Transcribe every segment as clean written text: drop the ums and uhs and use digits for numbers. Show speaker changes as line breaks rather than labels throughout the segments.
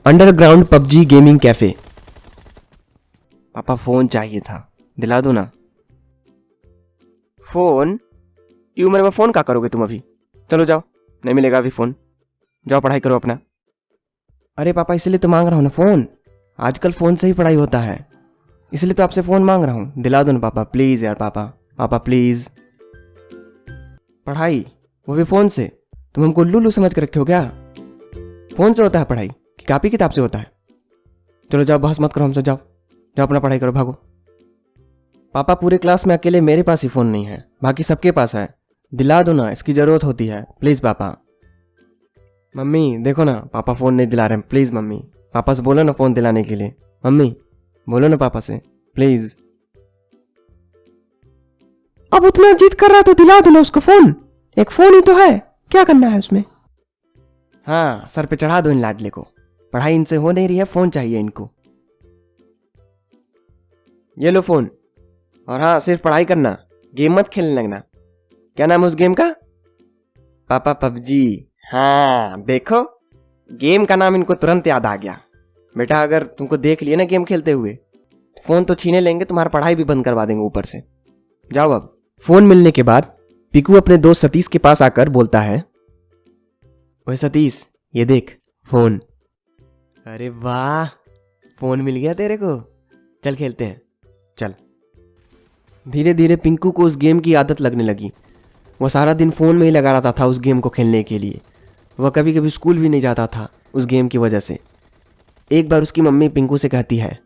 Underground PUBG gaming cafe. पापा phone चाहिए था, दिला दो ना। फोन? ये उम्र में फोन क्या करोगे तुम अभी? चलो जाओ, नहीं मिलेगा अभी फोन। जाओ पढ़ाई करो अपना। अरे पापा इसलिए तो मांग रहा हूँ ना फोन, आजकल फोन से ही पढ़ाई होता है, इसलिए तो आपसे फोन मांग रहा हूँ। दिला दो ना पापा प्लीज यार, पापा पापा प्लीज। पढ़ाई वो भी फोन से? तुम हमको लुल्लू समझ कर रखे हो क्या? फोन से होता है पढ़ाई कि कॉपी किताब से होता है? चलो जाओ, बहस मत करो हमसे, जाओ जाओ अपना पढ़ाई करो, भागो। पापा पूरे क्लास में अकेले मेरे पास ही फोन नहीं है, बाकी सबके पास है। दिला दो ना, इसकी जरूरत होती है प्लीज पापा। मम्मी देखो ना, पापा फोन नहीं दिला रहे हैं, प्लीज मम्मी। पापा से बोलो ना फोन दिलाने के लिए, मम्मी बोलो ना पापा से प्लीज। अब उतना जिद कर रहा है तो दिला दो ना उसको फोन, एक फोन ही तो है, क्या करना है उसमें? हाँ सर पे चढ़ा दो इन लाडले को, पढ़ाई इनसे हो नहीं रही है, फोन चाहिए इनको। ये लो फोन, और हाँ सिर्फ पढ़ाई करना, गेम मत खेलने लगना। क्या नाम है उस गेम का? पापा पबजी। हाँ देखो, गेम का नाम इनको तुरंत याद आ गया। बेटा अगर तुमको देख लिए ना गेम खेलते हुए, फोन तो छीने लेंगे, तुम्हारा पढ़ाई भी बंद करवा देंगे ऊपर से। जाओ अब। फोन मिलने के बाद पीकू अपने दोस्त सतीश के पास आकर बोलता है, ओए सतीश ये देख फोन। अरे वाह, फोन मिल गया तेरे को, चल खेलते हैं चल। धीरे धीरे पिंकू को उस गेम की आदत लगने लगी। वह सारा दिन फ़ोन में ही लगा रहता था उस गेम को खेलने के लिए। वह कभी कभी स्कूल भी नहीं जाता था उस गेम की वजह से। एक बार उसकी मम्मी पिंकू से कहती है,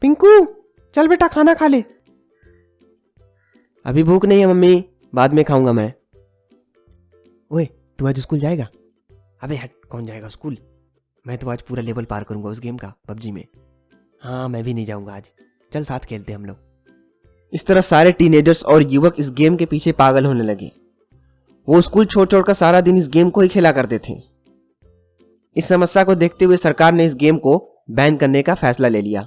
पिंकू चल बेटा खाना खा ले। अभी भूख नहीं है मम्मी, बाद में खाऊंगा मैं। ओए तू आज स्कूल जाएगा? अबे हट, कौन जाएगा स्कूल? मैं तो आज पूरा लेवल पार करूंगा उस गेम का, पबजी में। हाँ मैं भी नहीं जाऊंगा आज, चल साथ खेलते हम लोग। इस तरह सारे टीनेजर्स और युवक इस गेम के पीछे पागल होने लगे। वो स्कूल छोड़ छोड़कर सारा दिन इस गेम को ही खेला करते थे। इस समस्या को देखते हुए सरकार ने इस गेम को बैन करने का फैसला ले लिया।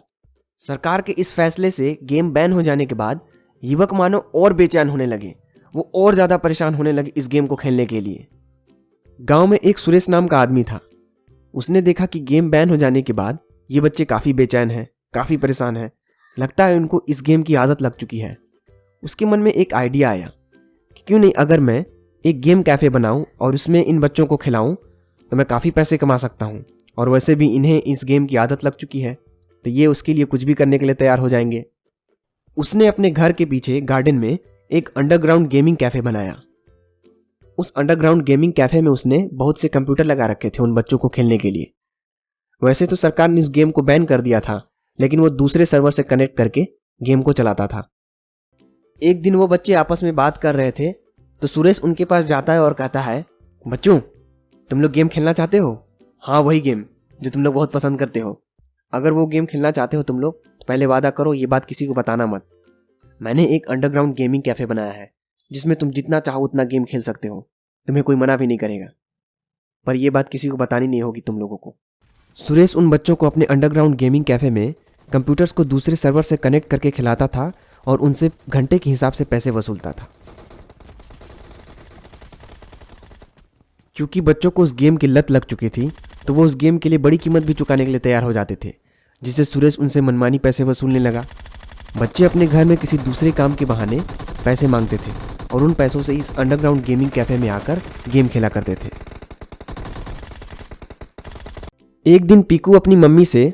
सरकार के इस फैसले से गेम बैन हो जाने के बाद युवक मानो और बेचैन होने लगे। वो और ज्यादा परेशान होने लगे इस गेम को खेलने के लिए। गांव में एक सुरेश नाम का आदमी था। उसने देखा कि गेम बैन हो जाने के बाद ये बच्चे काफी बेचैन हैं, काफी परेशान हैं, लगता है उनको इस गेम की आदत लग चुकी है। उसके मन में एक आइडिया आया कि क्यों नहीं अगर मैं एक गेम कैफे बनाऊं और उसमें इन बच्चों को खिलाऊं तो मैं काफ़ी पैसे कमा सकता हूं, और वैसे भी इन्हें इस गेम की आदत लग चुकी है तो ये उसके लिए कुछ भी करने के लिए तैयार हो जाएंगे। उसने अपने घर के पीछे गार्डन में एक अंडरग्राउंड गेमिंग कैफे बनाया। उस अंडरग्राउंड गेमिंग कैफे में उसने बहुत से कंप्यूटर लगा रखे थे उन बच्चों को खेलने के लिए। वैसे तो सरकार ने इस गेम को बैन कर दिया था, लेकिन वो दूसरे सर्वर से कनेक्ट करके गेम को चलाता था। एक दिन वो बच्चे आपस में बात कर रहे थे तो सुरेश उनके पास जाता है और कहता है, बच्चों तुम लोग गेम खेलना चाहते हो? हाँ वही गेम जो तुम लोग बहुत पसंद करते हो। अगर वो गेम खेलना चाहते हो तुम लोग तो पहले वादा करो ये बात किसी को बताना मत। मैंने एक अंडरग्राउंड गेमिंग कैफे बनाया है जिसमें तुम जितना चाहो उतना गेम खेल सकते हो, तुम्हें कोई मना भी नहीं करेगा, पर यह बात किसी को बतानी नहीं होगी तुम लोगों को। सुरेश उन बच्चों को अपने अंडरग्राउंड गेमिंग कैफे में कंप्यूटर्स को दूसरे सर्वर से कनेक्ट करके खिलाता था और उनसे घंटे के हिसाब से पैसे वसूलता था। क्योंकि बच्चों को उस गेम की लत लग चुकी थी तो वो उस गेम के लिए बड़ी कीमत भी चुकाने के लिए तैयार हो जाते थे, जिससे सुरेश उनसे मनमानी पैसे वसूलने लगा। बच्चे अपने घर में किसी दूसरे काम के बहाने पैसे मांगते थे और उन पैसों से इस अंडरग्राउंड गेमिंग कैफे में आकर गेम खेला करते थे। एक दिन पीकू अपनी मम्मी से,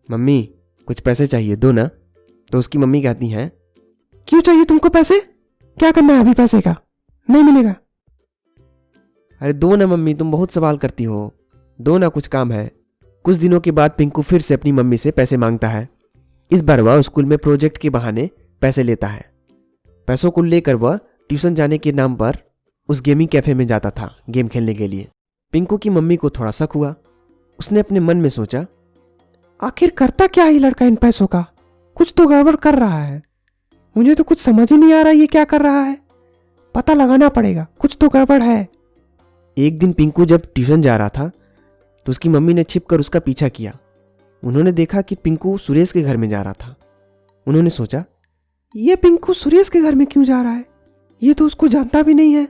मम्मी कुछ पैसे चाहिए दो ना। तो उसकी मम्मी कहती हैं, क्यों चाहिए तुमको पैसे? क्या करना है अभी पैसे का? नहीं मिलेगा। अरे दो ना मम्मी, तुम बहुत सवाल करती हो, दो ना कुछ काम है। कुछ दिनों के बाद पिंकू फिर से अपनी मम्मी से पैसे मांगता है। इस बार वह स्कूल में प्रोजेक्ट के बहाने पैसे लेता है। पैसों को लेकर वह ट्यूशन जाने के नाम पर उस गेमिंग कैफे में जाता था गेम खेलने के लिए। पिंकू की मम्मी को थोड़ा शक हुआ। उसने अपने मन में सोचा, आखिर करता क्या है लड़का इन पैसों का? कुछ तो गड़बड़ कर रहा है, मुझे तो कुछ समझ ही नहीं आ रहा ये क्या कर रहा है। पता लगाना पड़ेगा, कुछ तो गड़बड़ है। एक दिन पिंकू जब ट्यूशन जा रहा था तो उसकी मम्मी ने छिपकर उसका पीछा किया। उन्होंने देखा कि पिंकू सुरेश के घर में जा रहा था। उन्होंने सोचा, ये पिंकू सुरेश के घर में क्यों जा रहा है? ये तो उसको जानता भी नहीं है।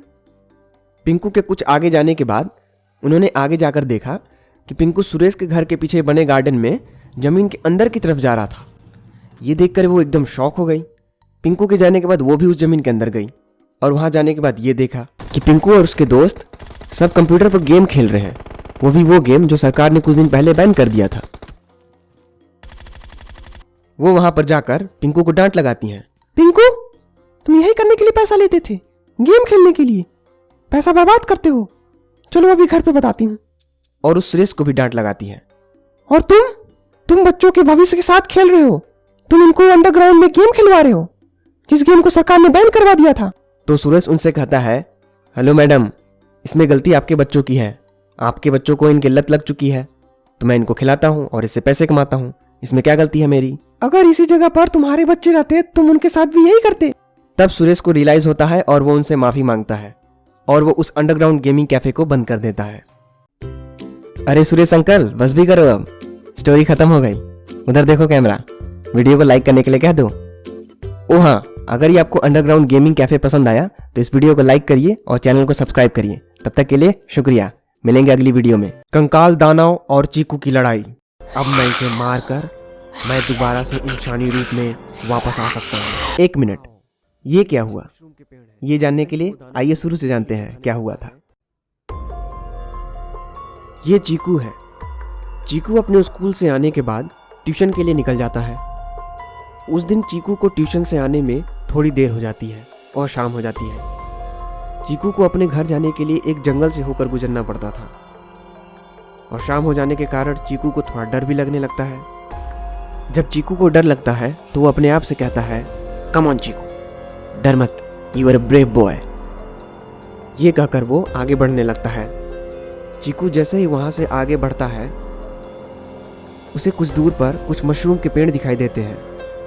पिंकू के कुछ आगे जाने के बाद उन्होंने आगे जाकर देखा कि पिंकू सुरेश के घर के पीछे बने गार्डन में जमीन के अंदर की तरफ जा रहा था। ये देखकर वो एकदम शॉक हो गई। पिंकू के जाने के बाद वो भी उस जमीन के अंदर गई और वहां जाने के बाद ये देखा कि पिंकू और उसके दोस्त सब कंप्यूटर पर गेम खेल रहे हैं, वो भी वो गेम जो सरकार ने कुछ दिन पहले बैन कर दिया था। वो वहां पर जाकर पिंकू को डांट लगाती हैं। पिंकू, तुम यही करने के लिए पैसा लेते थे, गेम खेलने के लिए पैसा बर्बाद करते हो। चलो अभी घर पे बताती हूँ। और उस सुरेश को भी डांट लगाती है। और तुम बच्चों के भविष्य के साथ खेल रहे हो, तुम इनको अंडरग्राउंड में गेम खिलवा रहे हो जिस गेम को सरकार ने बैन करवा दिया था। तो सुरेश उनसे कहता है, हेलो मैडम, इसमें गलती आपके बच्चों की है। आपके बच्चों को इनकी लत लग चुकी है तो मैं इनको खिलाता हूँ और इससे पैसे कमाता हूँ, इसमें क्या गलती है मेरी। अगर इसी जगह पर तुम्हारे बच्चे रहते तुम उनके साथ भी यही करते। तब सुरेश को रियलाइज होता है और वो उनसे माफी मांगता है और वो उस अंडरग्राउंड गेमिंग कैफे को बंद कर देता है। अरे सुरेश अंकल, बस भी करो, अब स्टोरी खत्म हो गई। उधर देखो कैमरा, वीडियो को लाइक करने के लिए कह दो। ओ हाँ, अगर ये आपको अंडरग्राउंड गेमिंग कैफे पसंद आया तो इस वीडियो को लाइक करिए और चैनल को सब्सक्राइब करिए। तब तक के लिए शुक्रिया, मिलेंगे अगली वीडियो में। कंकाल दानव और चीकू की लड़ाई। अब मैं इसे मार कर मैं दोबारा से इंसानी रूप में वापस आ सकता हूँ। 1 मिनट, ये क्या हुआ? ये जानने के लिए आइए शुरू से जानते हैं क्या हुआ था। ये चीकू है। चीकू अपने स्कूल से आने के बाद ट्यूशन के लिए निकल जाता है। उस दिन चीकू को ट्यूशन से आने में थोड़ी देर हो जाती है और शाम हो जाती है। चीकू को अपने घर जाने के लिए एक जंगल से होकर गुजरना पड़ता था और शाम हो जाने के कारण चीकू को थोड़ा डर भी लगने लगता है। जब चीकू को डर लगता है तो वो अपने आप से कहता है, कम ऑन चीकू, डर मत, you are a brave boy. ये कहकर वो आगे बढ़ने लगता है। चीकू जैसे ही वहां से आगे बढ़ता है उसे कुछ दूर पर कुछ मशरूम के पेड़ दिखाई देते हैं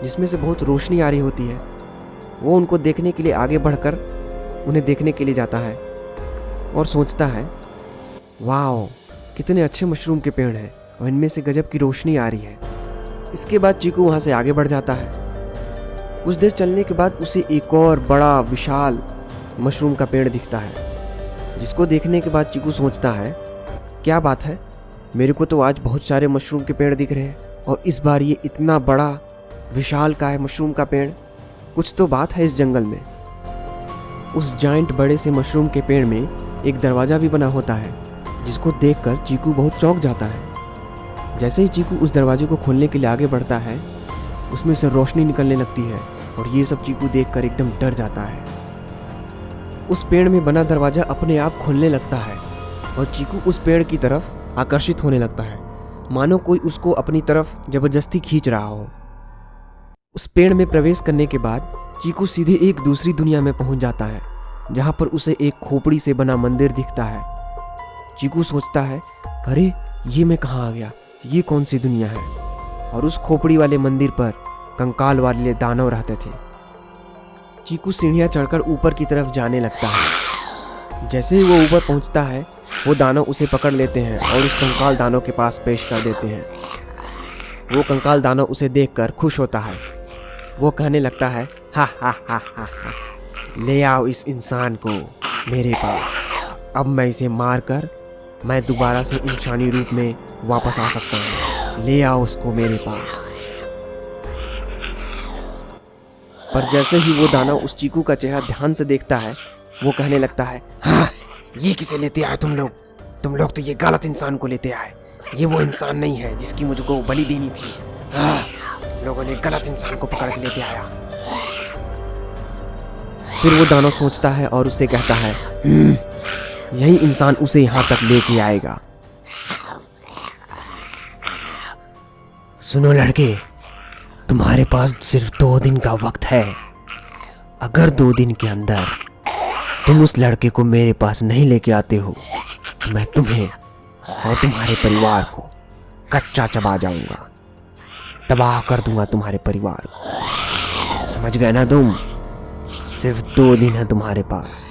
जिसमें से बहुत रोशनी आ रही होती है। वो उनको देखने के लिए आगे बढ़कर उन्हें देखने के लिए जाता है और सोचता है, वाओ, कितने अच्छे मशरूम के पेड़ हैं और इनमें से गजब की रोशनी आ रही है। इसके बाद चीकू वहाँ से आगे बढ़ जाता है। कुछ देर चलने के बाद उसे एक और बड़ा विशाल मशरूम का पेड़ दिखता है जिसको देखने के बाद चीकू सोचता है, क्या बात है, मेरे को तो आज बहुत सारे मशरूम के पेड़ दिख रहे हैं और इस बार ये इतना बड़ा विशाल का है मशरूम का पेड़। कुछ तो बात है इस जंगल में। उस जाइंट बड़े से मशरूम के पेड़ में एक दरवाज़ा भी बना होता है जिसको देखकर चीकू बहुत चौंक जाता है। जैसे ही चीकू उस दरवाजे को खोलने के लिए आगे बढ़ता है उसमें से रोशनी निकलने लगती है और ये सब चीकू देखकर एकदम डर जाता है। उस पेड़ में बना दरवाज़ा अपने आप खुलने लगता है और चीकू उस पेड़ की तरफ आकर्षित होने लगता है, मानो कोई उसको अपनी तरफ जबरदस्ती खींच रहा हो। उस पेड़ में प्रवेश करने के बाद चीकू सीधे एक दूसरी दुनिया में पहुंच जाता है जहां पर उसे एक खोपड़ी से बना मंदिर दिखता है। चीकू सोचता है, अरे ये मैं कहाँ आ गया, ये कौन सी दुनिया है। और उस खोपड़ी वाले मंदिर पर कंकाल वाले दानव रहते थे। चीकू सीढ़ियाँ चढ़कर ऊपर की तरफ जाने लगता है। जैसे ही वो ऊपर पहुंचता है वो दानव उसे पकड़ लेते हैं और उस कंकाल दानव के पास पेश कर देते हैं। वो कंकाल दानव उसे देखकर खुश होता है। वो कहने लगता है, हा हा हा हा हा, ले आओ इस इंसान को मेरे पास। अब मैं इसे मार कर मैं दोबारा से इंसानी रूप में वापस आ सकता हूँ। ले आओ उसको मेरे पास। पर जैसे ही वो दानव उस चीकू का चेहरा ध्यान से देखता है वो कहने लगता है, हाँ, ये किसे लेते आए तुम लोग तो ये गलत इंसान को लेते आए। ये वो इंसान नहीं है जिसकी मुझको बलि देनी थी। हाँ, लोगों ने गलत इंसान को पकड़ के लेते आया। फिर वो दानव सोचता है और उससे कहता है, यही इंसान उसे यहाँ तक लेके आएगा। सुनो लड़के, तुम्हारे पास सिर्फ 2 दिन का वक्त है। अगर 2 दिन के अंदर तुम उस लड़के को मेरे पास नहीं लेके आते हो तो मैं तुम्हें और तुम्हारे परिवार को कच्चा चबा जाऊंगा, तबाह कर दूंगा तुम्हारे परिवार को। समझ गए ना तुम? सिर्फ 2 दिन है तुम्हारे पास।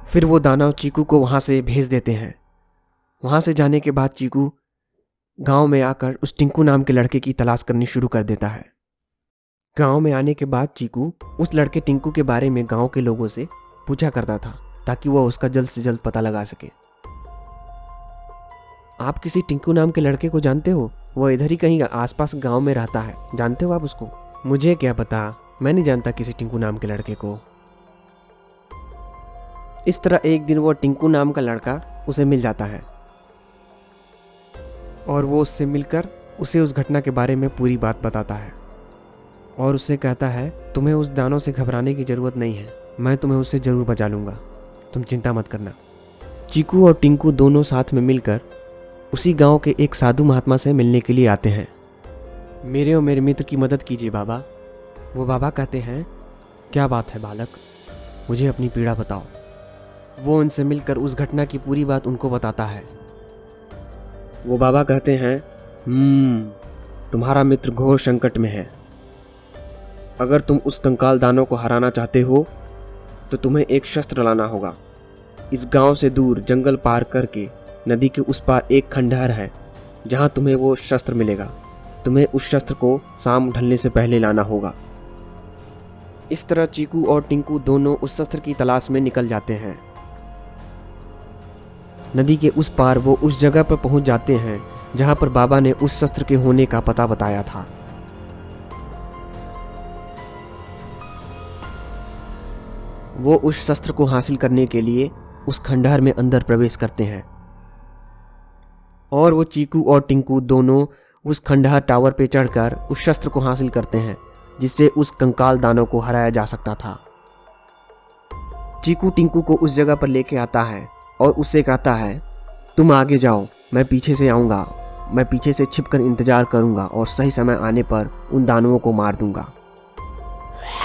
फिर वो दानव चीकू को वहां से भेज देते हैं। वहां से जाने के बाद चीकू गांव में आकर उस टिंकू नाम के लड़के की तलाश करनी शुरू कर देता है। गांव में आने के बाद चीकू उस लड़के टिंकू के बारे में गांव के लोगों से पूछा करता था ताकि वह उसका जल्द से जल्द पता लगा सके। आप किसी टिंकू नाम के लड़के को जानते हो? वो इधर ही कहीं आसपास गांव में रहता है, जानते हो आप उसको? मुझे क्या पता, मैं नहीं जानता किसी टिंकू नाम के लड़के को। इस तरह एक दिन वो टिंकू नाम का लड़का उसे मिल जाता है और वो उससे मिलकर उसे उस घटना के बारे में पूरी बात बताता है और उससे कहता है तुम्हें उस दानव से घबराने की ज़रूरत नहीं है, मैं तुम्हें उससे ज़रूर बचा लूँगा, तुम चिंता मत करना। चीकू और टिंकू दोनों साथ में मिलकर उसी गांव के एक साधु महात्मा से मिलने के लिए आते हैं। मेरे और मेरे मित्र की मदद कीजिए बाबा। वो बाबा कहते हैं क्या बात है बालक, मुझे अपनी पीड़ा बताओ। वो उनसे मिलकर उस घटना की पूरी बात उनको बताता है। वो बाबा कहते हैं तुम्हारा मित्र घोर संकट में है। अगर तुम उस कंकाल दानव को हराना चाहते हो तो तुम्हें एक शस्त्र लाना होगा। इस गांव से दूर जंगल पार करके नदी के उस पार एक खंडहर है जहां तुम्हें वो शस्त्र मिलेगा। तुम्हें उस शस्त्र को शाम ढलने से पहले लाना होगा। इस तरह चीकू और टिंकू दोनों उस शस्त्र की तलाश में निकल जाते हैं। नदी के उस पार वो उस जगह पर पहुंच जाते हैं जहां पर बाबा ने उस शस्त्र के होने का पता बताया था। वो उस शस्त्र को हासिल करने के लिए उस खंडहर में अंदर प्रवेश करते हैं और वो चीकू और टिंकू दोनों उस खंडहर टावर पे चढ़कर उस शस्त्र को हासिल करते हैं जिससे उस कंकाल दानव को हराया जा सकता था। चीकू टिंकू को उस जगह पर लेके आता है और उससे कहता है तुम आगे जाओ, मैं पीछे से आऊँगा, मैं पीछे से छिपकर इंतजार करूँगा और सही समय आने पर उन दानवों को मार दूंगा।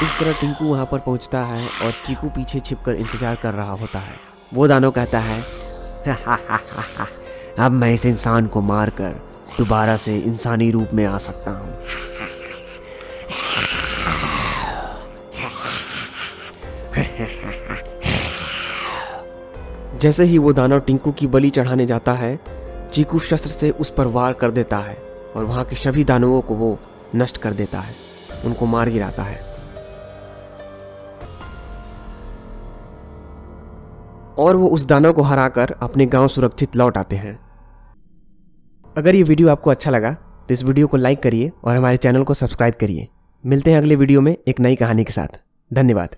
इस तरह टिंकू वहाँ पर पहुँचता है और चीकू पीछे छिपकर इंतजार कर रहा होता है। वो दानव कहता है अब मैं इस इंसान को मारकर दोबारा से इंसानी रूप में आ सकता हूँ। जैसे ही वो दानव टिंकू की बलि चढ़ाने जाता है, चीकू शस्त्र से उस पर वार कर देता है और वहां के सभी दानवों को वो नष्ट कर देता है, उनको मार गिराता है। और वो उस दानव को हराकर अपने गांव सुरक्षित लौट आते हैं। अगर ये वीडियो आपको अच्छा लगा तो इस वीडियो को लाइक करिए और हमारे चैनल को सब्सक्राइब करिए। मिलते हैं अगले वीडियो में एक नई कहानी के साथ। धन्यवाद।